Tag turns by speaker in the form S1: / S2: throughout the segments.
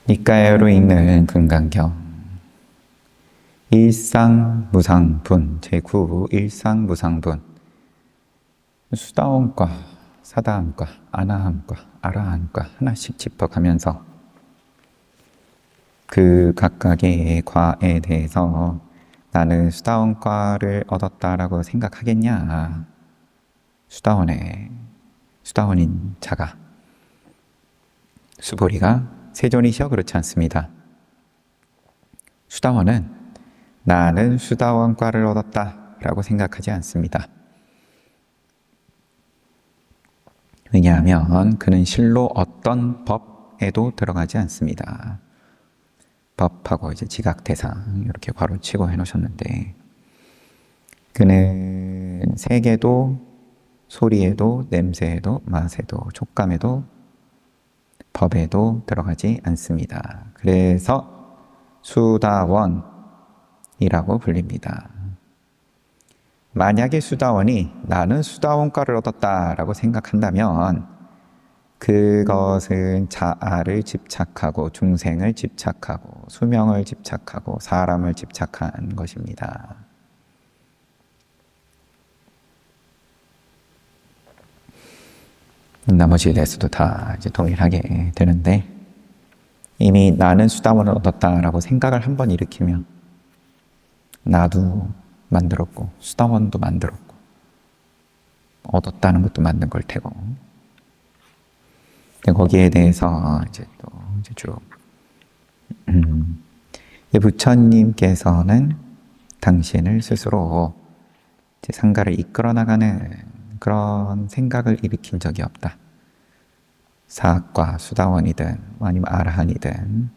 S1: 니까야로 읽는 금강경 일상무상분 제9 일상무상분 수다원과 사다함과 아나함과 아라함과 하나씩 짚어가면서 그 각각의 과에 대해서 나는 수다원과를 얻었다라고 생각하겠냐. 수다원인 자가 수보리가 세존이시여 그렇지 않습니다. 수다원은 나는 수다원과를 얻었다라고 생각하지 않습니다. 왜냐하면 그는 실로 어떤 법에도 들어가지 않습니다. 법하고 이제 지각대상 이렇게 괄호치고 해놓으셨는데 그는 색에도 소리에도 냄새에도 맛에도 촉감에도 법에도 들어가지 않습니다. 그래서 수다원이라고 불립니다. 만약에 수다원이 나는 수다원과를 얻었다라고 생각한다면 그것은 자아를 집착하고 중생을 집착하고 수명을 집착하고 사람을 집착한 것입니다. 나머지에 대해서도 다 이제 동일하게 되는데 이미 나는 수다원을 얻었다라고 생각을 한번 일으키면 나도 만들었고 수다원도 만들었고 얻었다는 것도 만든 걸 테고 거기에 대해서 이제 또 이제 쭉 부처님께서는 당신을 스스로 이제 상가를 이끌어 나가는 그런 생각을 일으킨 적이 없다. 사학과 수다원이든 아니면 아라한이든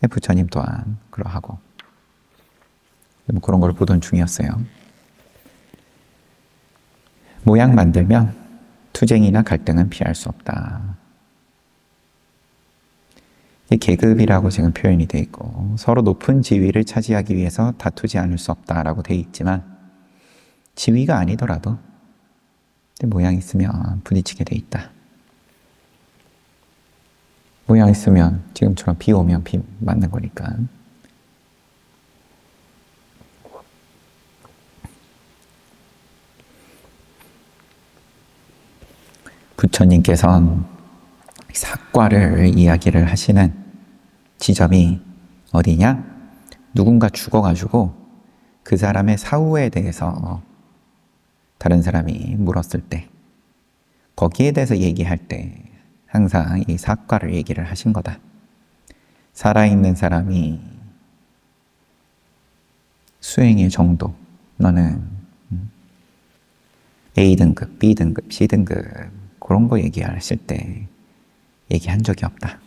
S1: 부처님 또한 그러하고 그런 걸 보던 중이었어요. 모양 만들면 투쟁이나 갈등은 피할 수 없다. 계급이라고 지금 표현이 되어 있고 서로 높은 지위를 차지하기 위해서 다투지 않을 수 없다라고 되어 있지만 지위가 아니더라도 모양 있으면 부딪히게 돼 있다. 모양 있으면 지금처럼 비 오면 비 맞는 거니까. 부처님께서는 사과를 이야기를 하시는 지점이 어디냐? 누군가 죽어가지고 그 사람의 사후에 대해서 다른 사람이 물었을 때 거기에 대해서 얘기할 때 항상 이 사과를 얘기를 하신 거다. 살아있는 사람이 수행의 정도, 너는 A등급, B등급, C등급 그런 거 얘기하실 때 얘기한 적이 없다.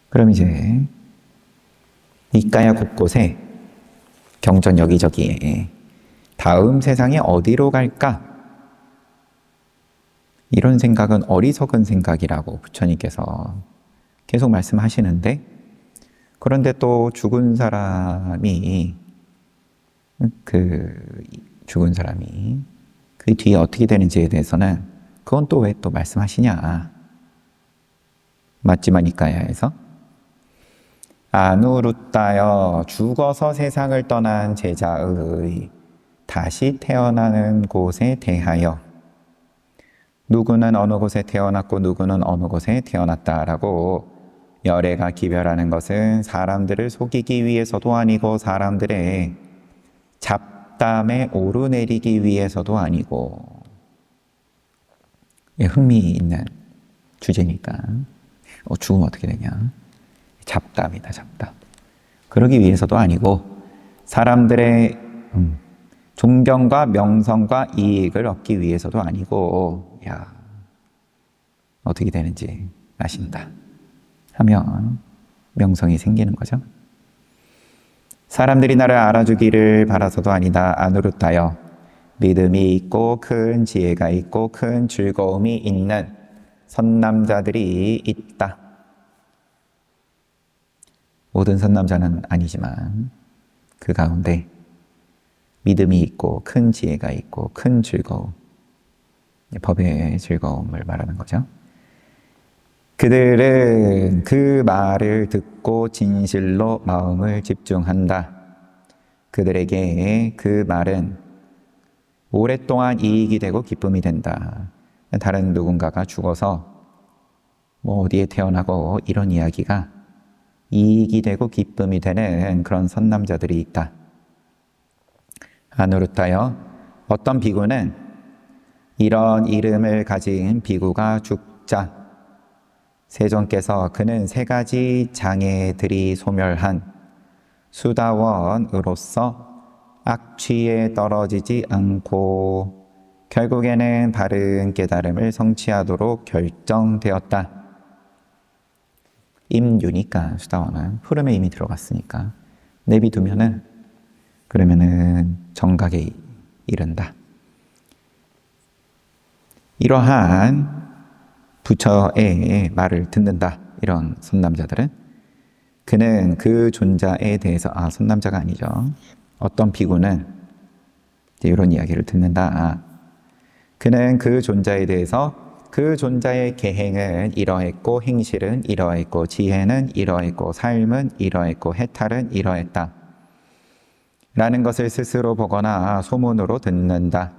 S1: 그럼 이제 니까야 곳곳에 경전 여기저기에 다음 세상에 어디로 갈까? 이런 생각은 어리석은 생각이라고 부처님께서 계속 말씀하시는데 그런데 또 죽은 사람이 그 뒤에 어떻게 되는지에 대해서는 그건 또 왜 또 말씀하시냐? 맞지만 니까야에서 아누루따여 죽어서 세상을 떠난 제자의 다시 태어나는 곳에 대하여 누구는 어느 곳에 태어났고 누구는 어느 곳에 태어났다라고 열애가 기별하는 것은 사람들을 속이기 위해서도 아니고 사람들의 잡담에 오르내리기 위해서도 아니고 흥미있는 주제니까 죽으면 어떻게 되냐? 잡담이다, 잡담. 그러기 위해서도 아니고 사람들의 존경과 명성과 이익을 얻기 위해서도 아니고 어떻게 되는지 아신다 하면 명성이 생기는 거죠. 사람들이 나를 알아주기를 바라서도 아니다. 아누루따여 믿음이 있고 큰 지혜가 있고 큰 즐거움이 있는 선남자들이 있다. 모든 선남자는 아니지만 그 가운데 믿음이 있고 큰 지혜가 있고 큰 즐거움, 법의 즐거움을 말하는 거죠. 그들은 그 말을 듣고 진실로 마음을 집중한다. 그들에게 그 말은 오랫동안 이익이 되고 기쁨이 된다. 다른 누군가가 죽어서 뭐 어디에 태어나고 이런 이야기가 이익이 되고 기쁨이 되는 그런 선남자들이 있다. 아누르타여, 어떤 비구는 이런 이름을 가진 비구가 죽자 세존께서 그는 3가지 장애들이 소멸한 수다원으로서 악취에 떨어지지 않고 결국에는 바른 깨달음을 성취하도록 결정되었다. 임유니까 수다원은 흐름에 이미 들어갔으니까 내비두면은 그러면은 정각에 이른다. 이러한 부처의 말을 듣는다. 이런 선남자들은 그는 그 존자에 대해서 선남자가 아니죠. 어떤 비구는 이제 이런 이야기를 듣는다. 그는 그 존자에 대해서 그 존자의 계행은 이러했고 행실은 이러했고 지혜는 이러했고 삶은 이러했고 해탈은 이러했다. 라는 것을 스스로 보거나 소문으로 듣는다.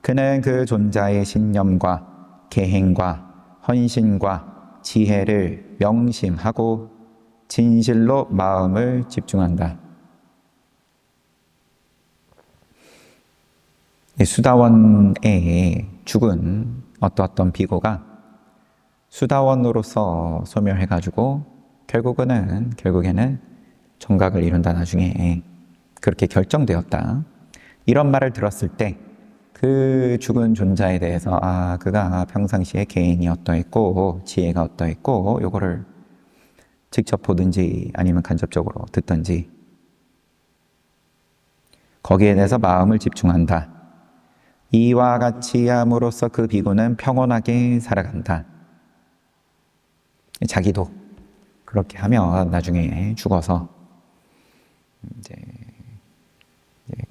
S1: 그는 그 존자의 신념과 계행과 헌신과 지혜를 명심하고 진실로 마음을 집중한다. 수다원에 죽은 어떤 비고가 수다원으로서 소멸해가지고 결국에는 정각을 이룬다. 나중에 그렇게 결정되었다. 이런 말을 들었을 때 그 죽은 존자에 대해서 그가 평상시에 개인이 어떠했고 지혜가 어떠했고 요거를 직접 보든지 아니면 간접적으로 듣든지 거기에 대해서 마음을 집중한다. 이와 같이 함으로써 그 비구는 평온하게 살아간다. 자기도 그렇게 하면 나중에 죽어서 이제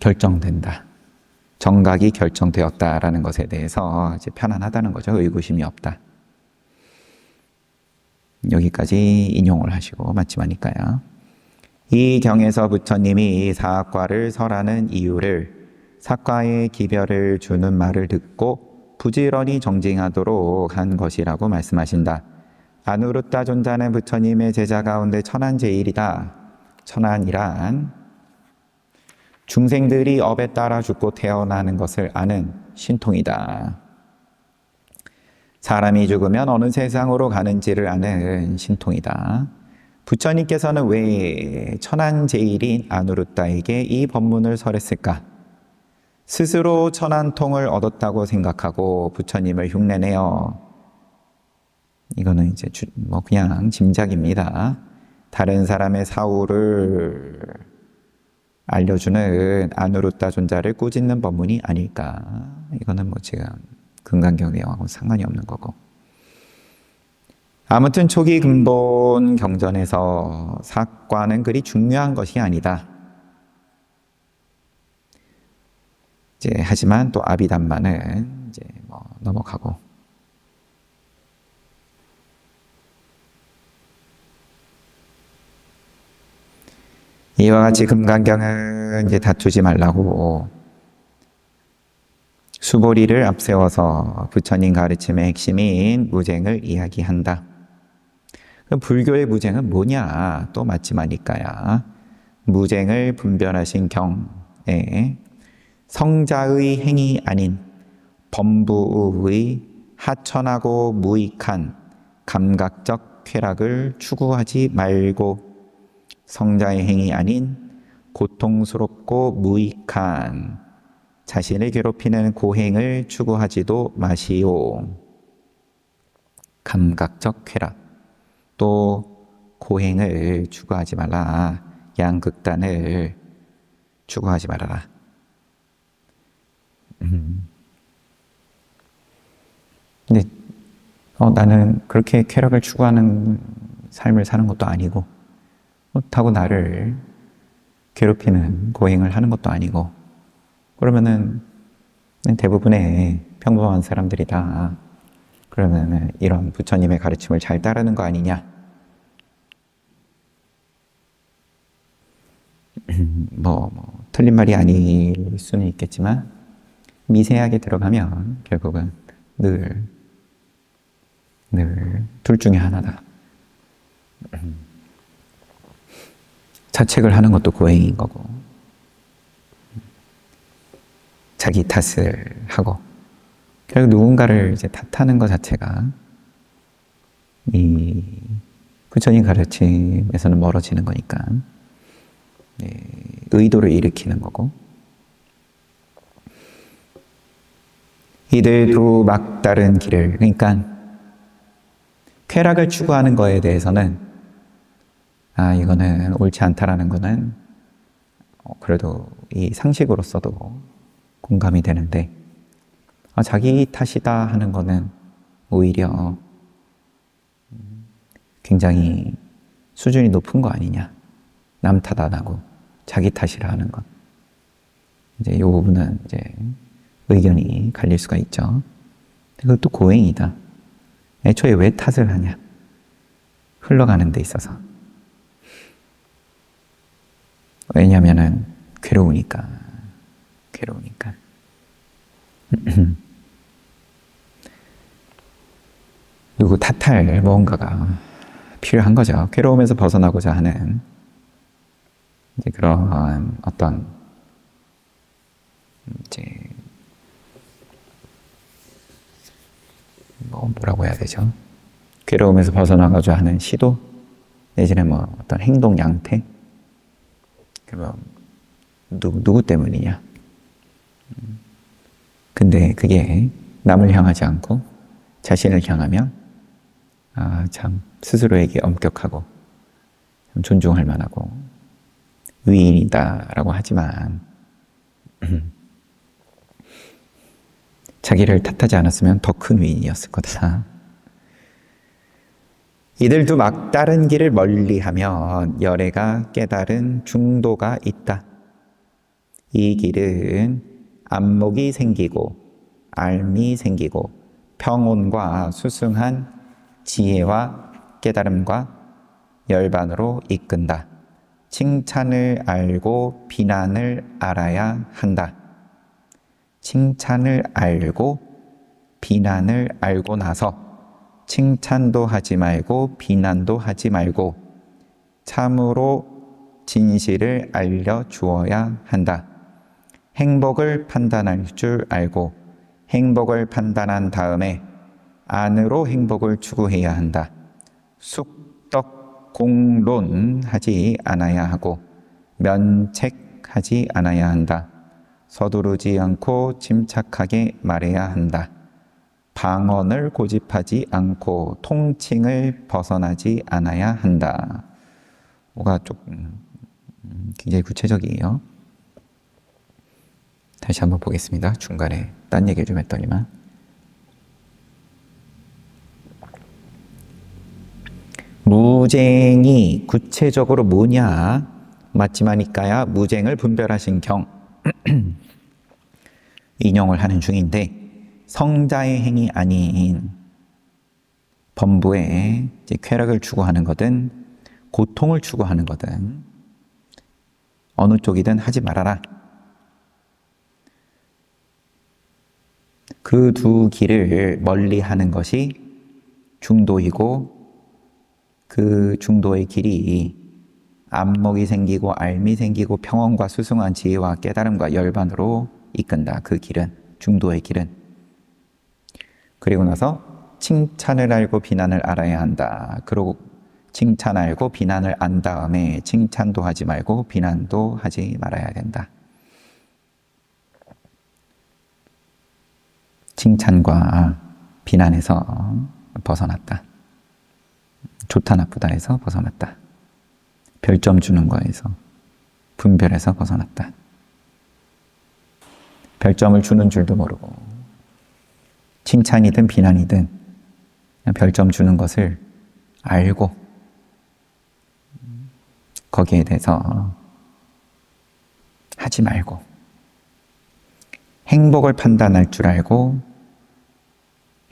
S1: 결정된다. 정각이 결정되었다라는 것에 대해서 이제 편안하다는 거죠. 의구심이 없다. 여기까지 인용을 하시고 마침하니까요. 이 경에서 부처님이 사학과를 설하는 이유를 사과의 기별을 주는 말을 듣고 부지런히 정징하도록 한 것이라고 말씀하신다. 아누르타 존자는 부처님의 제자 가운데 천한제일이다. 천한이란 중생들이 업에 따라 죽고 태어나는 것을 아는 신통이다. 사람이 죽으면 어느 세상으로 가는지를 아는 신통이다. 부처님께서는 왜 천한제일인 아누르타에게 이 법문을 설했을까? 스스로 천한통을 얻었다고 생각하고 부처님을 흉내내어 이거는 이제 그냥 짐작입니다. 다른 사람의 사후를 알려주는 아누르타 존자를 꾸짖는 법문이 아닐까. 이거는 지금 금강경 내용하고 상관이 없는 거고. 아무튼 초기 근본 경전에서 사과는 그리 중요한 것이 아니다. 하지만 또 아비담마는 넘어가고. 이와 같이 금강경은 다투지 말라고 수보리를 앞세워서 부처님 가르침의 핵심인 무쟁을 이야기한다. 불교의 무쟁은 뭐냐? 또 마지막이니까야. 무쟁을 분별하신 경에 성자의 행위 아닌 범부의 하천하고 무익한 감각적 쾌락을 추구하지 말고 성자의 행위 아닌 고통스럽고 무익한 자신을 괴롭히는 고행을 추구하지도 마시오. 감각적 쾌락, 또 고행을 추구하지 말라. 양극단을 추구하지 말아라. 근데 나는 그렇게 쾌락을 추구하는 삶을 사는 것도 아니고 그렇다고 나를 괴롭히는 고행을 하는 것도 아니고 그러면은 대부분의 평범한 사람들이 다 그러면 이런 부처님의 가르침을 잘 따르는 거 아니냐? 틀린 말이 아닐 수는 있겠지만 미세하게 들어가면 결국은 늘 둘 중에 하나다. 자책을 하는 것도 고행인 거고, 자기 탓을 하고, 결국 누군가를 이제 탓하는 것 자체가 이 부처님 가르침에서는 멀어지는 거니까 의도를 일으키는 거고, 이들 두 막다른 길을, 그러니까 쾌락을 추구하는 거에 대해서는 이거는 옳지 않다라는 거는 그래도 이 상식으로서도 공감이 되는데, 자기 탓이다 하는 거는 오히려 굉장히 수준이 높은 거 아니냐. 남 탓 안 하고 자기 탓이라 하는 것. 이제 이 부분은 이제 의견이 갈릴 수가 있죠. 그것도 고행이다. 애초에 왜 탓을 하냐? 흘러가는 데 있어서. 왜냐면은 괴로우니까. 누구 탓할 무언가가 필요한 거죠. 괴로움에서 벗어나고자 하는 이제 그런 어떤 이제 뭐라고 해야 되죠? 괴로움에서 벗어나고자 하는 시도 내지는 어떤 행동 양태. 그럼 누구 때문이냐? 근데 그게 남을 향하지 않고 자신을 향하면 참 스스로에게 엄격하고 참 존중할 만하고 위인이다라고 하지만 자기를 탓하지 않았으면 더 큰 위인이었을 거다. 이들도 막다른 길을 멀리하면 열애가 깨달은 중도가 있다. 이 길은 안목이 생기고 알미 생기고 평온과 수승한 지혜와 깨달음과 열반으로 이끈다. 칭찬을 알고 비난을 알아야 한다. 칭찬을 알고 비난을 알고 나서 칭찬도 하지 말고 비난도 하지 말고 참으로 진실을 알려주어야 한다. 행복을 판단할 줄 알고 행복을 판단한 다음에 안으로 행복을 추구해야 한다. 쑥떡 공론하지 않아야 하고 면책하지 않아야 한다. 서두르지 않고 침착하게 말해야 한다. 방언을 고집하지 않고 통칭을 벗어나지 않아야 한다. 뭐가 조금 굉장히 구체적이에요. 다시 한번 보겠습니다. 중간에 딴 얘기를 좀 했더니만. 무쟁이 구체적으로 뭐냐? 맞지마니까야 무쟁을 분별하신 경 인용을 하는 중인데, 성자의 행위 아닌 범부에 이제 쾌락을 추구하는 거든 고통을 추구하는 거든 어느 쪽이든 하지 말아라. 그 두 길을 멀리하는 것이 중도이고, 그 중도의 길이 안목이 생기고 알미 생기고 평온과 수승한 지혜와 깨달음과 열반으로 이끈다. 그 길은, 중도의 길은. 그리고 나서 칭찬을 알고 비난을 알아야 한다. 그리고 칭찬 알고 비난을 안 다음에 칭찬도 하지 말고 비난도 하지 말아야 된다. 칭찬과 비난에서 벗어났다. 좋다 나쁘다에서 벗어났다. 별점 주는 거에서 분별해서 벗어났다. 별점을 주는 줄도 모르고 칭찬이든 비난이든 별점 주는 것을 알고 거기에 대해서 하지 말고 행복을 판단할 줄 알고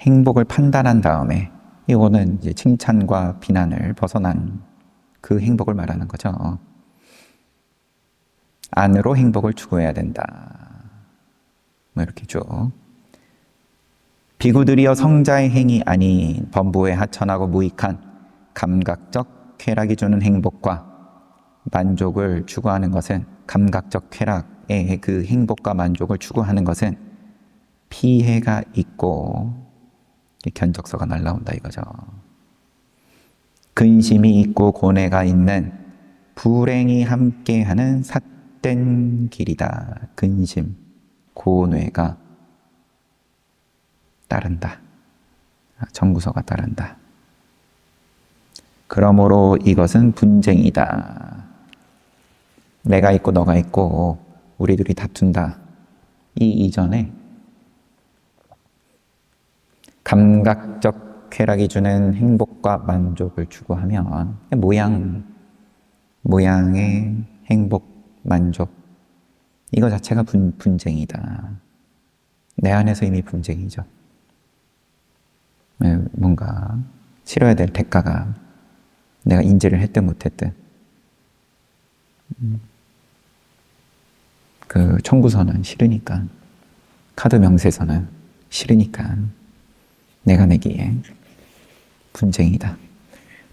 S1: 행복을 판단한 다음에, 이거는 이제 칭찬과 비난을 벗어난 그 행복을 말하는 거죠. 안으로 행복을 추구해야 된다. 뭐 이렇게 쭉. 비구들이여 성자의 행위 아닌 범부에 하천하고 무익한 감각적 쾌락이 주는 행복과 만족을 추구하는 것은, 감각적 쾌락의 그 행복과 만족을 추구하는 것은 피해가 있고, 견적서가 날라온다 이거죠. 근심이 있고 고뇌가 있는 불행이 함께하는 삿된 길이다. 근심, 고뇌가 따른다. 청구서가 따른다. 그러므로 이것은 분쟁이다. 내가 있고 너가 있고 우리들이 다툰다. 이 이전에 감각적 쾌락이 주는 행복과 만족을 추구하면 모양의 행복, 만족, 이거 자체가 분쟁이다. 내 안에서 이미 분쟁이죠. 뭔가 치러야 될 대가가 내가 인지를 했든 못했든, 그 청구서는 싫으니까, 카드 명세서는 싫으니까 내가 내기에 분쟁이다.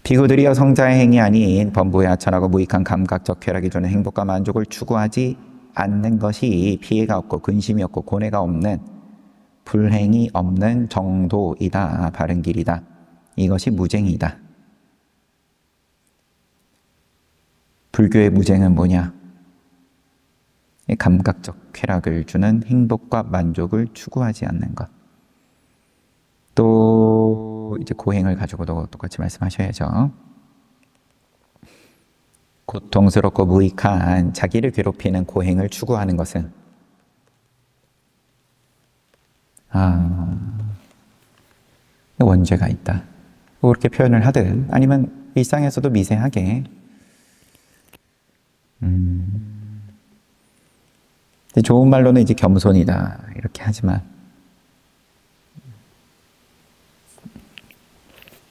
S1: 비구들이여 성자의 행위 아닌 범부에 하천하고 무익한 감각적 쾌락이 주는 행복과 만족을 추구하지 않는 것이 피해가 없고 근심이 없고 고뇌가 없는, 불행이 없는 정도이다. 바른 길이다. 이것이 무쟁이다. 불교의 무쟁은 뭐냐? 감각적 쾌락을 주는 행복과 만족을 추구하지 않는 것. 또 이제 고행을 가지고도 똑같이 말씀하셔야죠. 고통스럽고 무익한 자기를 괴롭히는 고행을 추구하는 것은 원죄가 있다. 그렇게 표현을 하든 아니면 일상에서도 미세하게 좋은 말로는 이제 겸손이다 이렇게 하지만,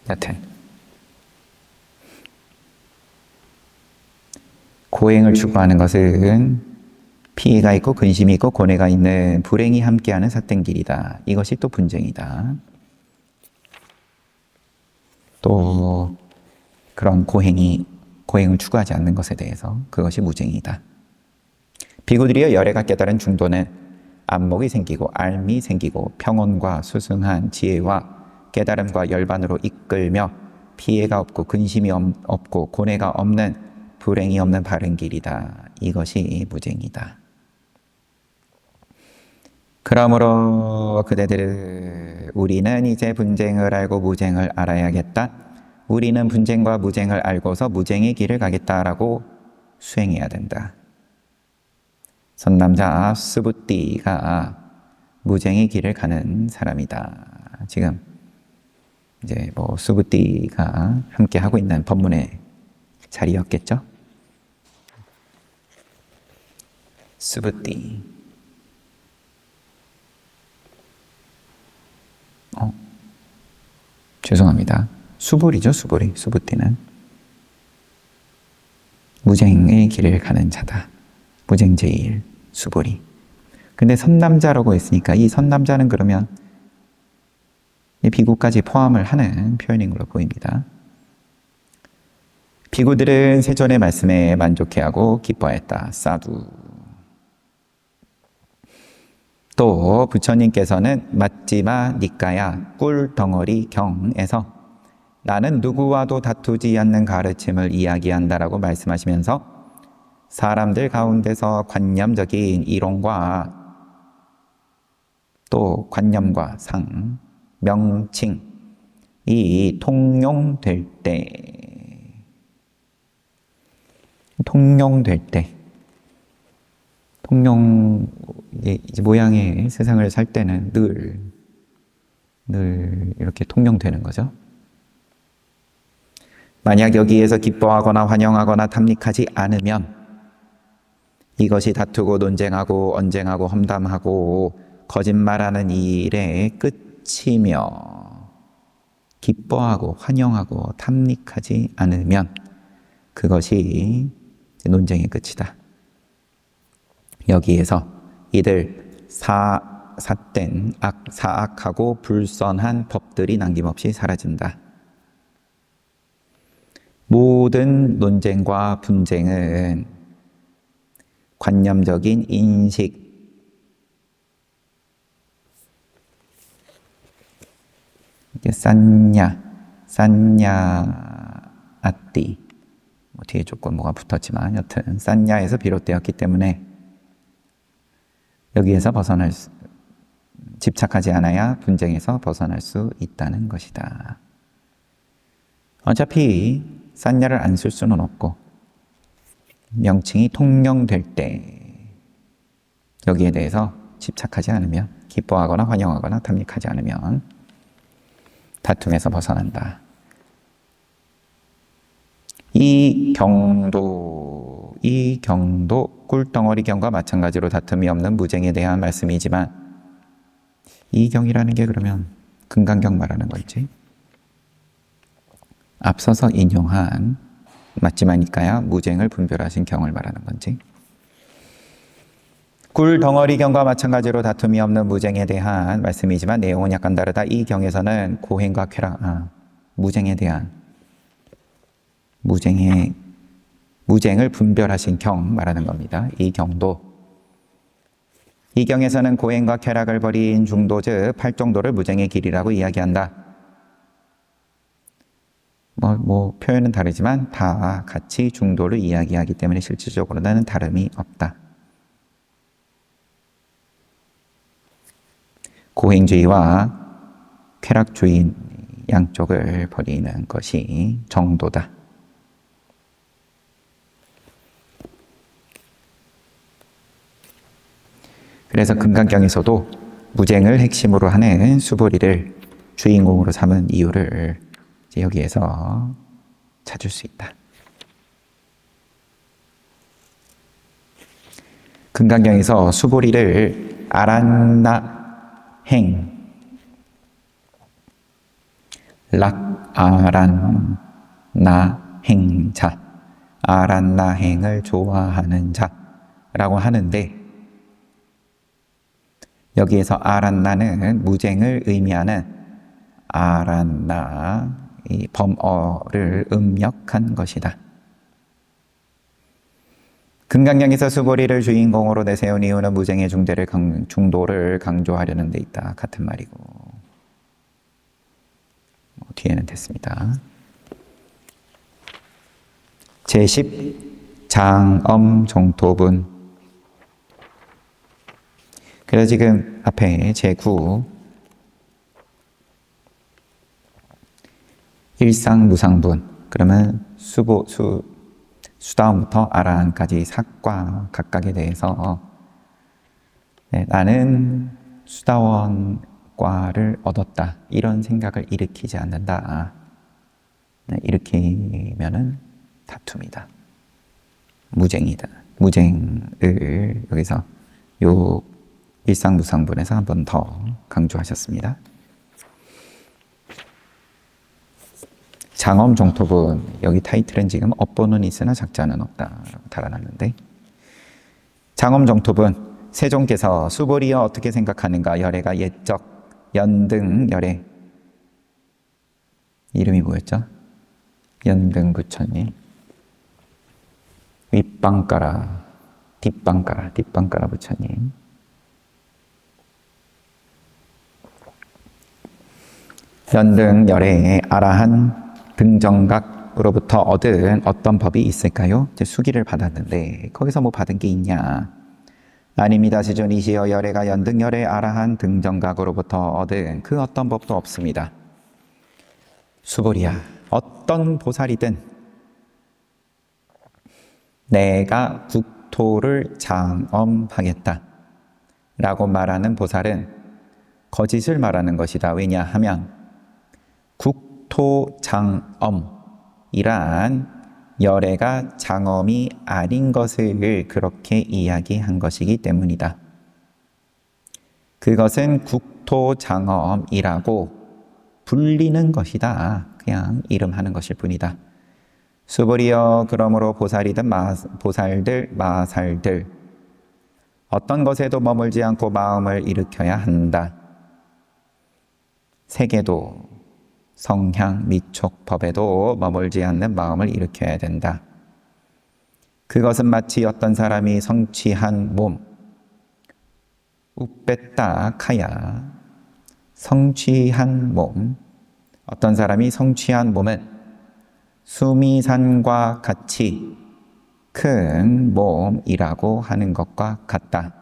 S1: 여튼 고행을 추구하는 것은 피해가 있고 근심이 있고 고뇌가 있는 불행이 함께하는 삿된 길이다. 이것이 또 분쟁이다. 또 그런 고행을 추구하지 않는 것에 대해서 그것이 무쟁이다. 비구들이여 열애가 깨달은 중도는 안목이 생기고 알미 생기고 평온과 수승한 지혜와 깨달음과 열반으로 이끌며 피해가 없고 근심이 없고 고뇌가 없는 불행이 없는 바른 길이다. 이것이 무쟁이다. 그러므로 그대들은 우리는 이제 분쟁을 알고 무쟁을 알아야겠다. 우리는 분쟁과 무쟁을 알고서 무쟁의 길을 가겠다라고 수행해야 된다. 선남자 수부띠가 무쟁의 길을 가는 사람이다. 지금 이제 수부띠가 함께 하고 있는 법문의 자리였겠죠? 수부띠. 죄송합니다. 수불이죠, 수불이. 수부띠는 무쟁의 길을 가는 자다. 무쟁제일, 수불이. 근데 선남자라고 했으니까 이 선남자는 그러면 이 비구까지 포함을 하는 표현인 걸로 보입니다. 비구들은 세존의 말씀에 만족해하고 기뻐했다. 사두. 또 부처님께서는 ματ지마 니까야 꿀덩어리 경에서 나는 누구와도 다투지 않는 가르침을 이야기한다라고 말씀하시면서 사람들 가운데서 관념적인 이론과 또 관념과 상, 명칭이 통용될 때, 이제 모양의 세상을 살 때는 늘 이렇게 통용되는 거죠. 만약 여기에서 기뻐하거나 환영하거나 탐닉하지 않으면 이것이 다투고 논쟁하고 언쟁하고 험담하고 거짓말하는 이 일의 그치며 기뻐하고 환영하고 탐닉하지 않으면 그것이 논쟁의 끝이다. 여기에서 이들 삿된 사악하고 불선한 법들이 남김없이 사라진다. 모든 논쟁과 분쟁은 관념적인 인식, 산냐, 뒤에 조금 뭐가 붙었지만 여튼 산냐에서 비롯되었기 때문에 여기에서 집착하지 않아야 분쟁에서 벗어날 수 있다는 것이다. 어차피 산냐를 안 쓸 수는 없고 명칭이 통용될 때 여기에 대해서 집착하지 않으면, 기뻐하거나 환영하거나 탐닉하지 않으면 다툼에서 벗어난다. 이 경도 꿀덩어리경과 마찬가지로 다툼이 없는 무쟁에 대한 말씀이지만 이 경이라는 게 그러면 금강경 말하는 건지, 앞서서 인용한 맞지마니까야 무쟁을 분별하신 경을 말하는 건지, 꿀덩어리경과 마찬가지로 다툼이 없는 무쟁에 대한 말씀이지만 내용은 약간 다르다. 이 경에서는 고행과 쾌락, 무쟁에 대한 무쟁을 분별하신 경 말하는 겁니다. 이 경도. 이 경에서는 고행과 쾌락을 버린 중도, 즉 팔정도를 무쟁의 길이라고 이야기한다. 표현은 다르지만 다 같이 중도를 이야기하기 때문에 실질적으로는 다름이 없다. 고행주의와 쾌락주의 양쪽을 버리는 것이 정도다. 그래서 금강경에서도 무쟁을 핵심으로 하는 수보리를 주인공으로 삼은 이유를 여기에서 찾을 수 있다. 금강경에서 수보리를 아란나행, 락아란나행자, 아란나행을 좋아하는 자라고 하는데, 여기에서 아란나는 무쟁을 의미하는 아란나, 이 범어를 음역한 것이다. 금강경에서 수보리를 주인공으로 내세운 이유는 무쟁의 중도를 강조하려는 데 있다. 같은 말이고, 뒤에는 됐습니다. 제10 장엄 정토분. 그래서 지금 앞에 제9 일상무상분, 그러면 수다원부터 아라한까지 사과 각각에 대해서 나는 수다원과를 얻었다, 이런 생각을 일으키지 않는다. 일으키면은 다툼이다. 무쟁이다. 무쟁을 여기서 요 일상무상분에서 한 번 더 강조하셨습니다. 장엄 정토분, 여기 타이틀은 지금 업보는 있으나 작자는 없다 달아놨는데, 장엄 정토분, 세종께서 수보리여 어떻게 생각하는가? 열애가 옛적 연등 열애, 이름이 뭐였죠? 연등 부처님, 윗방가라 뒷방가라 부처님. 연등 열애의 아라한 등정각으로부터 얻은 어떤 법이 있을까요? 이제 수기를 받았는데 거기서 뭐 받은 게 있냐? 아닙니다. 세존이시여, 열애가 연등 열애 아라한 등정각으로부터 얻은 그 어떤 법도 없습니다. 수보리야, 어떤 보살이든 내가 국토를 장엄하겠다 라고 말하는 보살은 거짓을 말하는 것이다. 왜냐하면 국토장엄이란 열애가 장엄이 아닌 것을 그렇게 이야기한 것이기 때문이다. 그것은 국토장엄이라고 불리는 것이다. 그냥 이름하는 것일 뿐이다. 수불이여 그러므로 보살이든 보살들 마살들 어떤 것에도 머물지 않고 마음을 일으켜야 한다. 세계도 성향 미촉법에도 머물지 않는 마음을 일으켜야 된다. 그것은 마치 어떤 사람이 성취한 몸 우뺐다 카야 성취한 몸 어떤 사람이 성취한 몸은 수미산과 같이 큰 몸이라고 하는 것과 같다.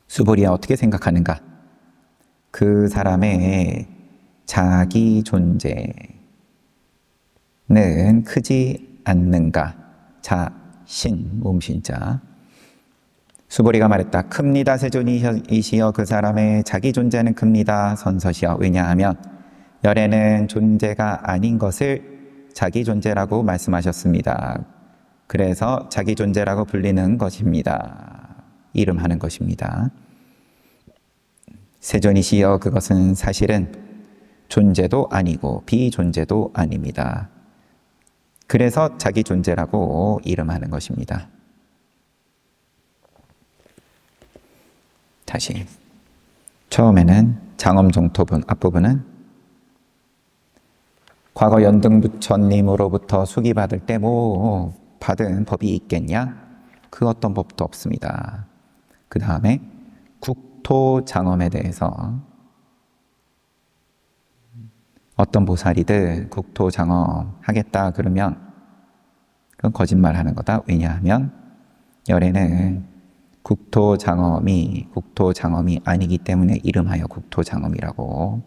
S1: 수보리야 어떻게 생각하는가? 그 사람의 자기 존재는 크지 않는가? 자신, 몸신자. 수보리가 말했다. 큽니다. 세존이시여 그 사람의 자기 존재는 큽니다. 선서시여. 왜냐하면 열애는 존재가 아닌 것을 자기 존재라고 말씀하셨습니다. 그래서 자기 존재라고 불리는 것입니다. 이름하는 것입니다. 세존이시여 그것은 사실은 존재도 아니고 비존재도 아닙니다. 그래서 자기 존재라고 이름하는 것입니다. 다시 처음에는 장엄정토분 앞부분은 과거 연등부처님으로부터 수기받을 때 뭐 받은 법이 있겠냐? 그 어떤 법도 없습니다. 그 다음에 국토장엄에 대해서 어떤 보살이들 국토장엄 하겠다 그러면 그건 거짓말하는 거다. 왜냐하면 열애는 국토장엄이 아니기 때문에 이름하여 국토장엄이라고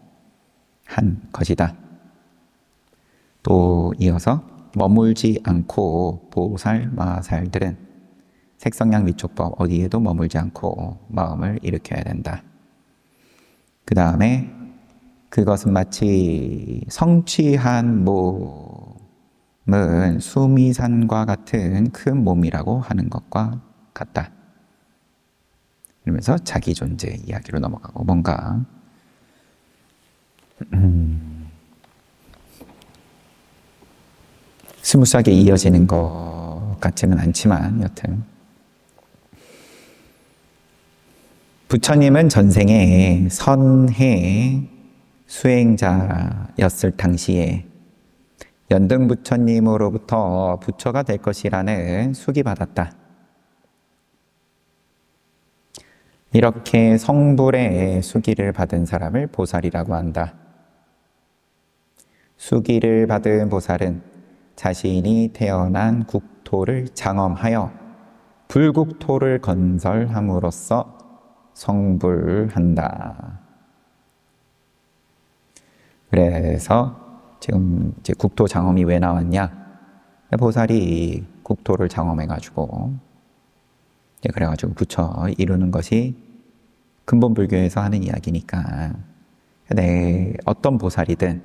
S1: 한 것이다. 또 이어서 머물지 않고 보살 마살들은 색성양 미촉법 어디에도 머물지 않고 마음을 일으켜야 된다. 그 다음에 그것은 마치 성취한 몸은 수미산과 같은 큰 몸이라고 하는 것과 같다. 이러면서 자기 존재 이야기로 넘어가고 뭔가 스무스하게 이어지는 것 같지는 않지만 여튼 부처님은 전생에 선해 수행자였을 당시에 연등부처님으로부터 부처가 될 것이라는 수기받았다. 이렇게 성불의 수기를 받은 사람을 보살이라고 한다. 수기를 받은 보살은 자신이 태어난 국토를 장엄하여 불국토를 건설함으로써 성불한다. 그래서 지금 이제 국토 장엄이 왜 나왔냐? 보살이 국토를 장엄해가지고 그래가지고 부처 이루는 것이 근본불교에서 하는 이야기니까 어떤 보살이든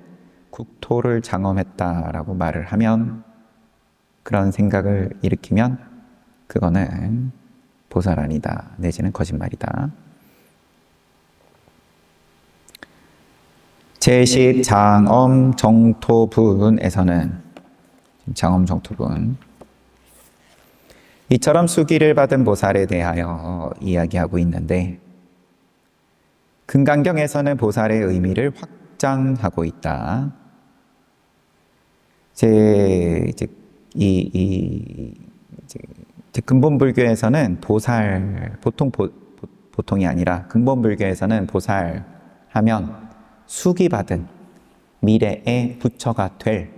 S1: 국토를 장엄했다라고 말을 하면 그런 생각을 일으키면 그거는 보살 아니다 내지는 거짓말이다. 제식 장엄 정토분에서는 장엄 정토분 이처럼 수기를 받은 보살에 대하여 이야기하고 있는데 금강경에서는 보살의 의미를 확장하고 있다. 근본불교에서는 보살 보통이 아니라 근본불교에서는 보살 하면 수기받은 미래의 부처가 될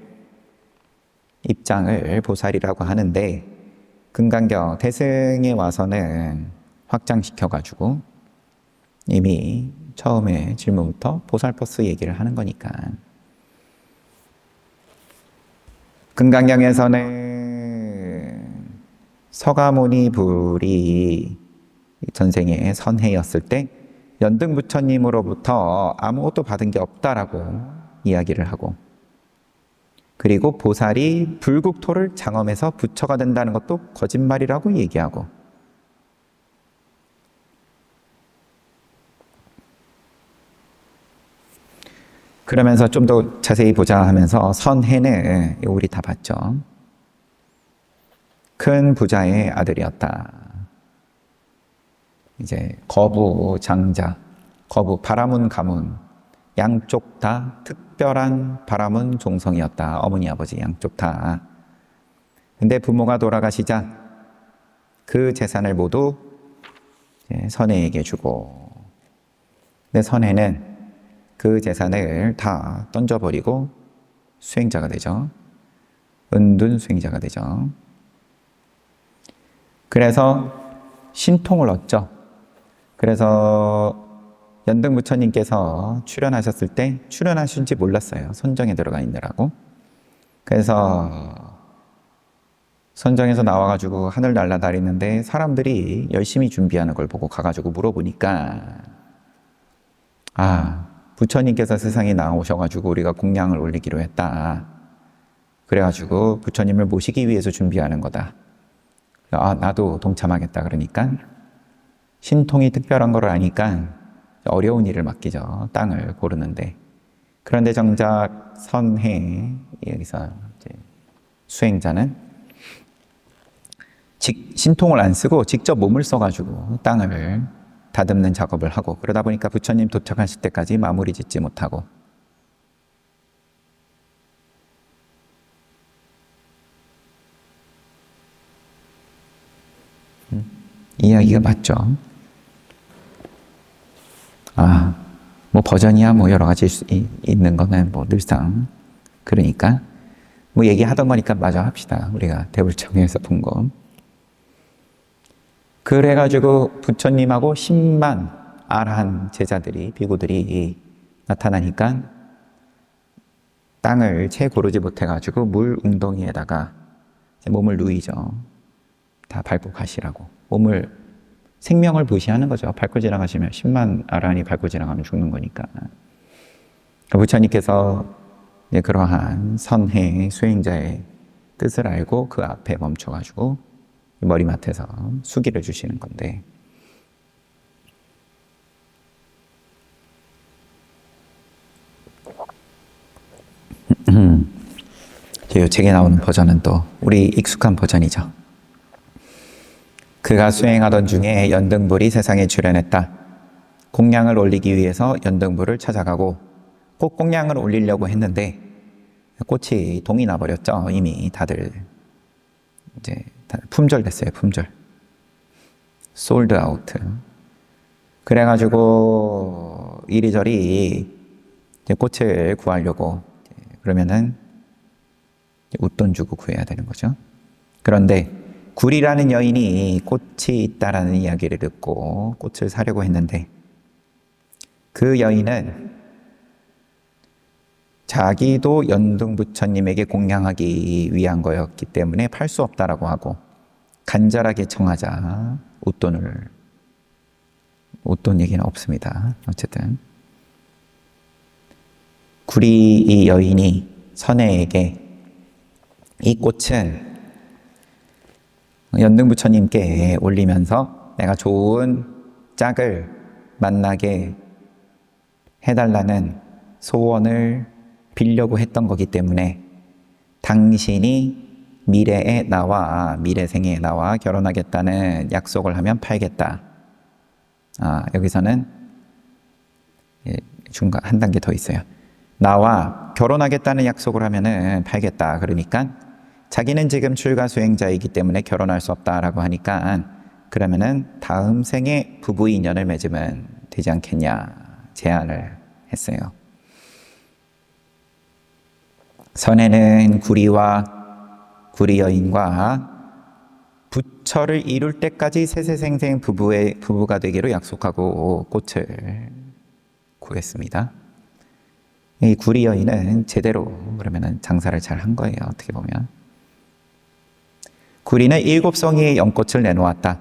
S1: 입장을 보살이라고 하는데 금강경 대승에 와서는 확장시켜가지고 이미 처음에 질문부터 보살버스 얘기를 하는 거니까 금강경에서는 서가모니 불이 전생에 선해였을 때 연등부처님으로부터 아무것도 받은 게 없다라고 이야기를 하고 그리고 보살이 불국토를 장엄해서 부처가 된다는 것도 거짓말이라고 얘기하고 그러면서 좀 더 자세히 보자 하면서 선해는 우리 다 봤죠. 큰 부자의 아들이었다. 이제 거부 장자, 거부 바라문 가문 양쪽 다 특별한 바라문 종성이었다. 어머니 아버지 양쪽 다. 근데 부모가 돌아가시자 그 재산을 모두 선혜에게 주고, 근데 선혜는 그 재산을 다 던져버리고 수행자가 되죠. 은둔 수행자가 되죠. 그래서 신통을 얻죠. 그래서 연등 부처님께서 출연하셨을 때 출연하신지 몰랐어요. 선정에 들어가 있느라고. 그래서 선정에서 나와가지고 하늘 날아다니는데 사람들이 열심히 준비하는 걸 보고 가가지고 물어보니까, 부처님께서 세상에 나오셔가지고 우리가 공양을 올리기로 했다. 그래가지고 부처님을 모시기 위해서 준비하는 거다. 나도 동참하겠다. 그러니까 신통이 특별한 걸 아니까 어려운 일을 맡기죠. 땅을 고르는데. 그런데 정작 선해, 여기서 이제 수행자는 신통을 안 쓰고 직접 몸을 써가지고 땅을 다듬는 작업을 하고, 그러다 보니까 부처님 도착하실 때까지 마무리 짓지 못하고, 이야기가 맞죠? 뭐 버전이야 뭐 여러 가지 있는 거는 뭐 늘상 그러니까 뭐 얘기하던 거니까 마저 합시다. 우리가 대불청에서 본 거. 그래가지고 부처님하고 10만 아라한 제자들이, 비구들이 나타나니까 땅을 채 고르지 못해가지고 물 웅덩이에다가 몸을 누이죠. 다 밟고 가시라고. 몸을, 생명을 부시하는 거죠. 밟고 지나가시면 10만 아라한이 밟고 지나가면 죽는 거니까. 부처님께서 그러한 선해 수행자의 뜻을 알고 그 앞에 멈춰가지고 머리맡에서 수기를 주시는 건데, 이 책에 나오는 버전은 또 우리 익숙한 버전이죠. 그가 수행하던 중에 연등불이 세상에 출현했다. 공양을 올리기 위해서 연등불을 찾아가고 꼭 공양을 올리려고 했는데 꽃이 동이 나버렸죠. 이미 다들 이제 품절됐어요. 품절. 솔드 아웃. 그래가지고 이리저리 꽃을 구하려고, 그러면은 웃돈 주고 구해야 되는 거죠. 그런데 구리라는 여인이 꽃이 있다라는 이야기를 듣고 꽃을 사려고 했는데, 그 여인은 자기도 연등 부처님에게 공양하기 위한 거였기 때문에 팔 수 없다라고 하고, 간절하게 청하자 웃돈 얘기는 없습니다. 어쨌든 구리 이 여인이 선혜에게 이 꽃은 연등 부처님께 올리면서 내가 좋은 짝을 만나게 해달라는 소원을 빌려고 했던 거기 때문에 당신이 미래의 나와, 미래생의 나와 결혼하겠다는 약속을 하면 팔겠다. 여기서는 중간 한 단계 더 있어요. 나와 결혼하겠다는 약속을 하면은 팔겠다. 그러니까 자기는 지금 출가 수행자이기 때문에 결혼할 수 없다라고 하니까, 그러면은 다음 생에 부부 인연을 맺으면 되지 않겠냐 제안을 했어요. 선혜는 구리 여인과 부처를 이룰 때까지 세세생생 부부가 되기로 약속하고 꽃을 구했습니다. 이 구리 여인은 제대로 그러면은 장사를 잘 한 거예요. 어떻게 보면. 구리는 7송이의 연꽃을 내놓았다.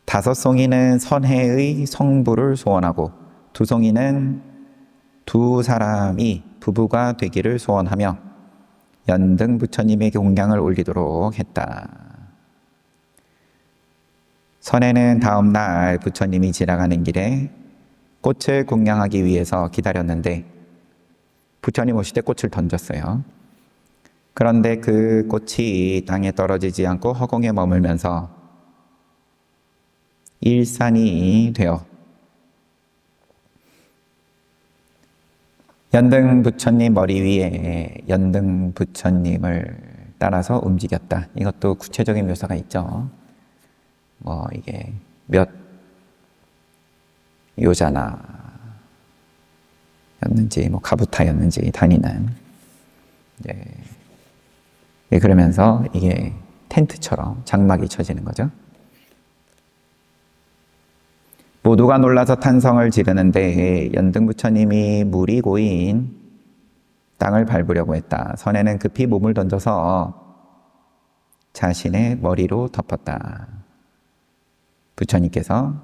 S1: 5송이는 선혜의 성부를 소원하고 2송이는 두 사람이 부부가 되기를 소원하며 연등 부처님에게 공양을 올리도록 했다. 선혜는 다음 날 부처님이 지나가는 길에 꽃을 공양하기 위해서 기다렸는데 부처님 오실 때 꽃을 던졌어요. 그런데 그 꽃이 땅에 떨어지지 않고 허공에 머물면서 일산이 되어 연등 부처님 머리 위에 연등 부처님을 따라서 움직였다. 이것도 구체적인 묘사가 있죠. 이게 몇 요자나 였는지, 가부타였는지 단위는 그러면서 이게 텐트처럼 장막이 쳐지는 거죠. 모두가 놀라서 탄성을 지르는데 연등 부처님이 물이 고인 땅을 밟으려고 했다. 선에는 급히 몸을 던져서 자신의 머리로 덮었다. 부처님께서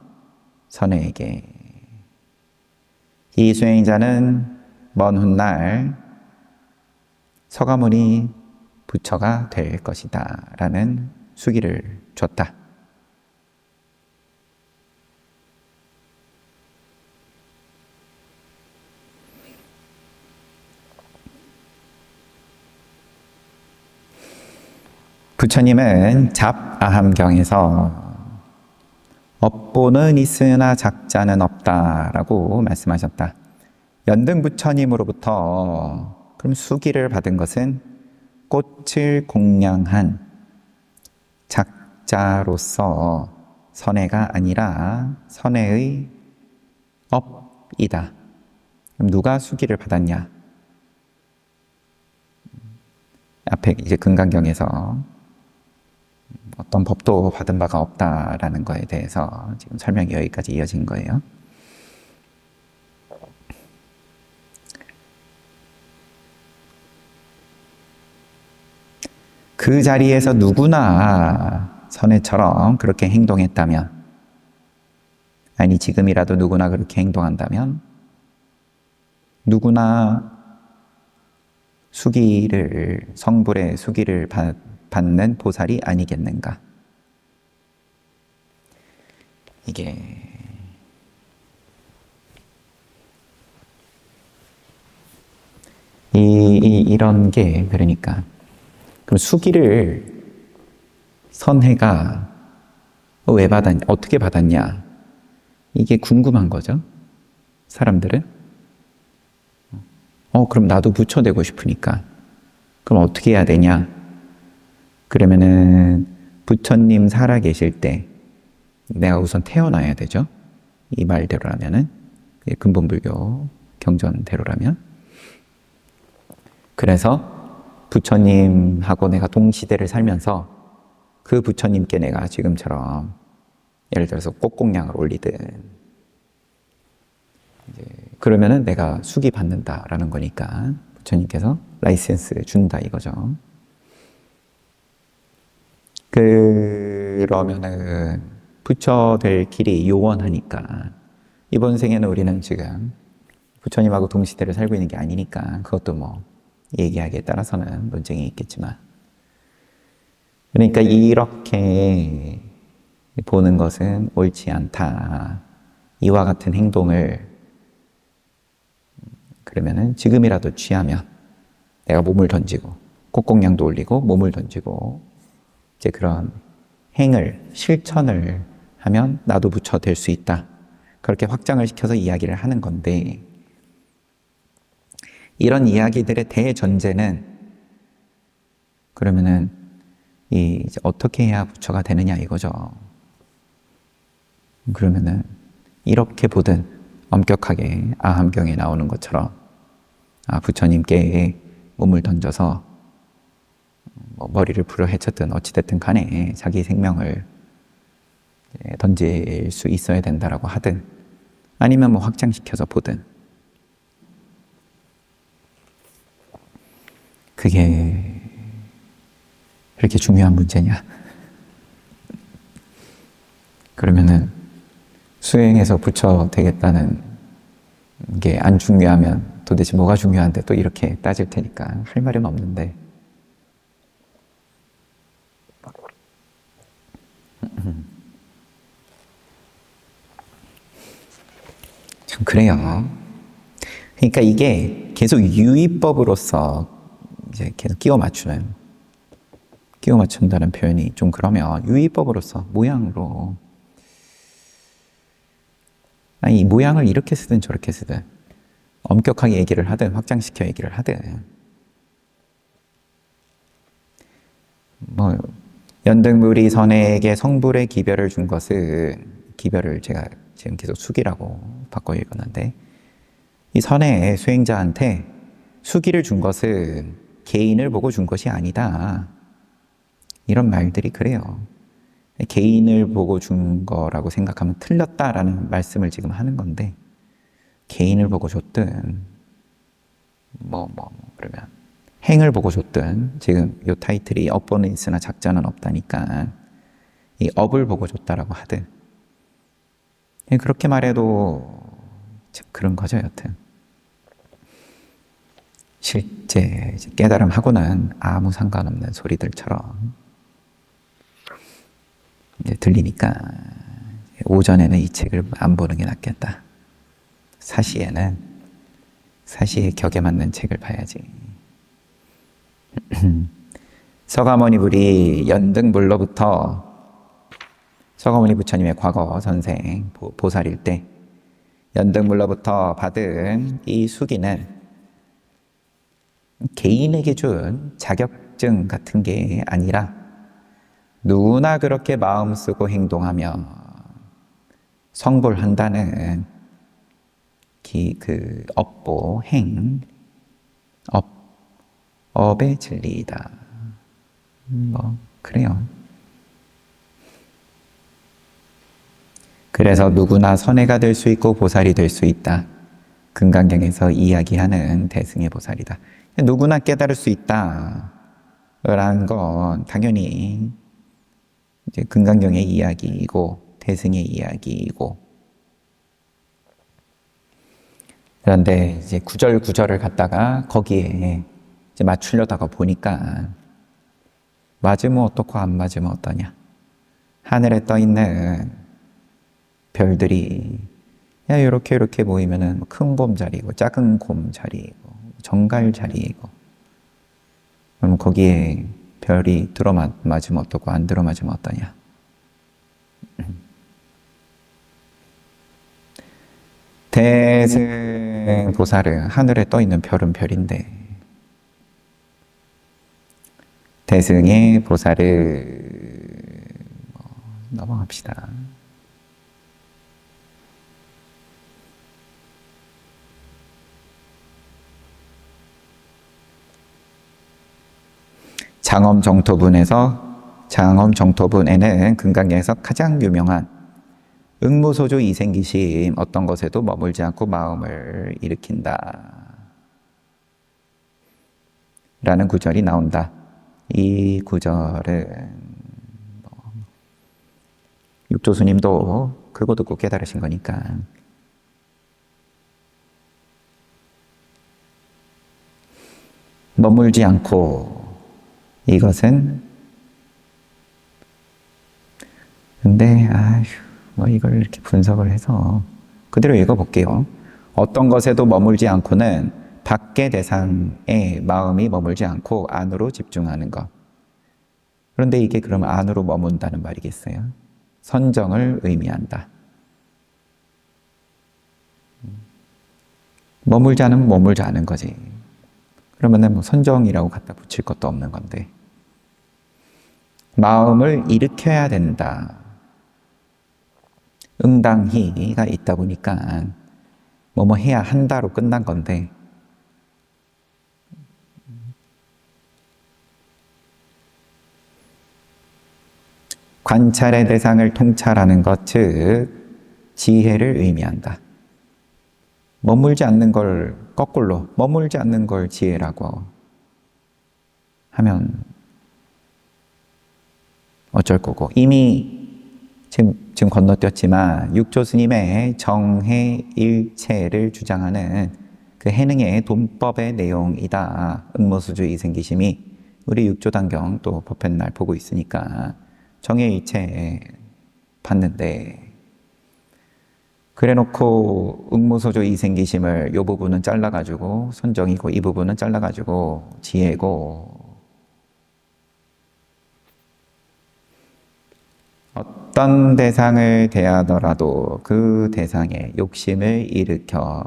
S1: 선에에게 이 수행자는 먼 훗날 서가모니 부처가 될 것이다 라는 수기를 줬다. 부처님은 잡아함경에서 업보는 있으나 작자는 없다라고 말씀하셨다. 연등 부처님으로부터 그럼 수기를 받은 것은 꽃을 공양한 작자로서 선해가 아니라 선해의 업이다. 그럼 누가 수기를 받았냐? 앞에 이제 금강경에서 어떤 법도 받은 바가 없다라는 거에 대해서 지금 설명이 여기까지 이어진 거예요. 그 자리에서 누구나 선해처럼 그렇게 행동했다면, 아니 지금이라도 누구나 그렇게 행동한다면 누구나 성불의 수기를 받는 보살이 아니겠는가. 이런 게 그러니까 그럼 수기를 선해가 왜 받았냐, 어떻게 받았냐, 이게 궁금한 거죠. 사람들은 그럼 나도 부처 되고 싶으니까 그럼 어떻게 해야 되냐? 그러면은 부처님 살아 계실 때 내가 우선 태어나야 되죠. 이 말대로라면은, 근본불교 경전대로라면. 그래서 부처님하고 내가 동시대를 살면서 그 부처님께 내가 지금처럼 예를 들어서 꽃공양을 올리든 그러면은 내가 수기 받는다라는 거니까 부처님께서 라이센스 준다 이거죠. 그러면은 부처 될 길이 요원하니까 이번 생에는 우리는 지금 부처님하고 동시대를 살고 있는 게 아니니까 그것도 얘기하기에 따라서는 논쟁이 있겠지만, 그러니까 이렇게 보는 것은 옳지 않다. 이와 같은 행동을 그러면은 지금이라도 취하면 내가 몸을 던지고 꽃공양도 올리고 몸을 던지고 이제 그런 실천을 하면 나도 부처 될 수 있다. 그렇게 확장을 시켜서 이야기를 하는 건데, 이런 이야기들의 대전제는 그러면은 이제 어떻게 해야 부처가 되느냐 이거죠. 그러면은 이렇게 보든 엄격하게 아함경에 나오는 것처럼 부처님께 몸을 던져서 머리를 불어헤쳤든 어찌됐든 간에 자기 생명을 던질 수 있어야 된다라고 하든, 아니면 확장시켜서 보든, 그게 그렇게 중요한 문제냐? 그러면은 수행해서 부처 되겠다는 게 안 중요하면 도대체 뭐가 중요한데 또 이렇게 따질 테니까 할 말은 없는데, 참 그래요. 그러니까 이게 계속 유의법으로서 이제 계속 끼워 맞춘다는 표현이 좀 그러면 유의법으로서 모양으로 아니 이 모양을 이렇게 쓰든 저렇게 쓰든 엄격하게 얘기를 하든 확장시켜 얘기를 하든 뭐 연등물이 선에게 성불의 기별을 준 것은 기별을 제가 지금 계속 숙이라고 바꿔 읽었는데 이 선의 수행자한테 수기를 준 것은 개인을 보고 준 것이 아니다. 이런 말들이 그래요. 개인을 보고 준 거라고 생각하면 틀렸다라는 말씀을 지금 하는 건데 개인을 보고 줬든 그러면 행을 보고 줬든 지금 이 타이틀이 업보는 있으나 작자는 없다니까 이 업을 보고 줬다라고 하든 그렇게 말해도 그런 거죠 여튼 실제 깨달음하고는 아무 상관없는 소리들처럼 이제 들리니까 오전에는 이 책을 안 보는 게 낫겠다. 사시에 격에 맞는 책을 봐야지. 서가모니 불이 연등물로부터 서가모니 부처님의 과거 선생 보살일 때 연등물로부터 받은 이 수기는 개인에게 준 자격증 같은 게 아니라 누구나 그렇게 마음 쓰고 행동하며 성불한다는 그 업보 행 업의 진리이다. 그래요. 그래서 누구나 선해가 될 수 있고 보살이 될 수 있다. 금강경에서 이야기하는 대승의 보살이다. 누구나 깨달을 수 있다. 라는 건 당연히 이제 금강경의 이야기이고 대승의 이야기이고 그런데 이제 구절을 갖다가 거기에 이제 맞추려다가 보니까 맞으면 어떻고 안 맞으면 어떠냐. 하늘에 떠 있는 별들이 야 이렇게 모이면은 큰 곰 자리고 작은 곰 자리고 정갈 자리고 그럼 거기에 별이 들어맞으면 어떻고 안 들어맞으면 어떠냐. 대승 보살은 하늘에 떠 있는 별은 별인데 대승의 보살을 넘어갑시다. 장엄정토분에는 금강경에서 가장 유명한 응무소조 이생기심 어떤 것에도 머물지 않고 마음을 일으킨다 라는 구절이 나온다. 이 구절은 육조스님도 그거 듣고 깨달으신 거니까 머물지 않고 이것은 근데 이걸 이렇게 분석을 해서 그대로 읽어볼게요. 어떤 것에도 머물지 않고는 밖의 대상에 마음이 머물지 않고 안으로 집중하는 것. 그런데 이게 그럼 안으로 머문다는 말이겠어요? 선정을 의미한다. 머물지 않으면 머물지 않은 거지. 그러면은 선정이라고 갖다 붙일 것도 없는 건데. 마음을 일으켜야 된다. 응당히가 있다 보니까 뭐뭐 해야 한다로 끝난 건데 관찰의 대상을 통찰하는 것, 즉 지혜를 의미한다. 머물지 않는 걸 거꾸로 머물지 않는 걸 지혜라고 하면 어쩔 거고 이미 지금 건너뛰었지만 육조 스님의 정해일체를 주장하는 그 해능의 돈법의 내용이다. 응모수주 이생기심이 우리 육조단경 또 법회날 보고 있으니까 정해일체 봤는데 그래놓고 응무소조 이생기심을 요 부분은 잘라가지고 선정이고 이 부분은 잘라가지고 지혜고, 어떤 대상을 대하더라도 그 대상에 욕심을 일으켜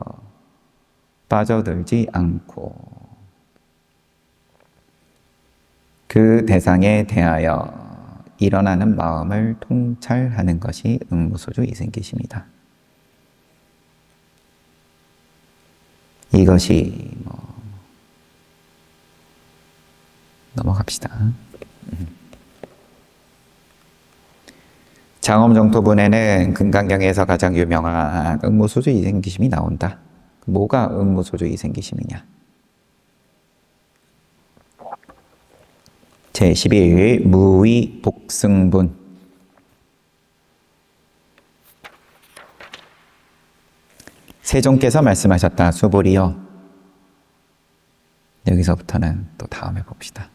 S1: 빠져들지 않고 그 대상에 대하여 일어나는 마음을 통찰하는 것이 응무소조 이생기심이다. 이것이 넘어갑시다. 장엄정토분에는 금강경에서 가장 유명한 응무소조 이생기심이 나온다. 뭐가 응무소조 이생기심이냐? 제11 무의 복승분. 세종께서 말씀하셨다. 수보리여. 여기서부터는 또 다음에 봅시다.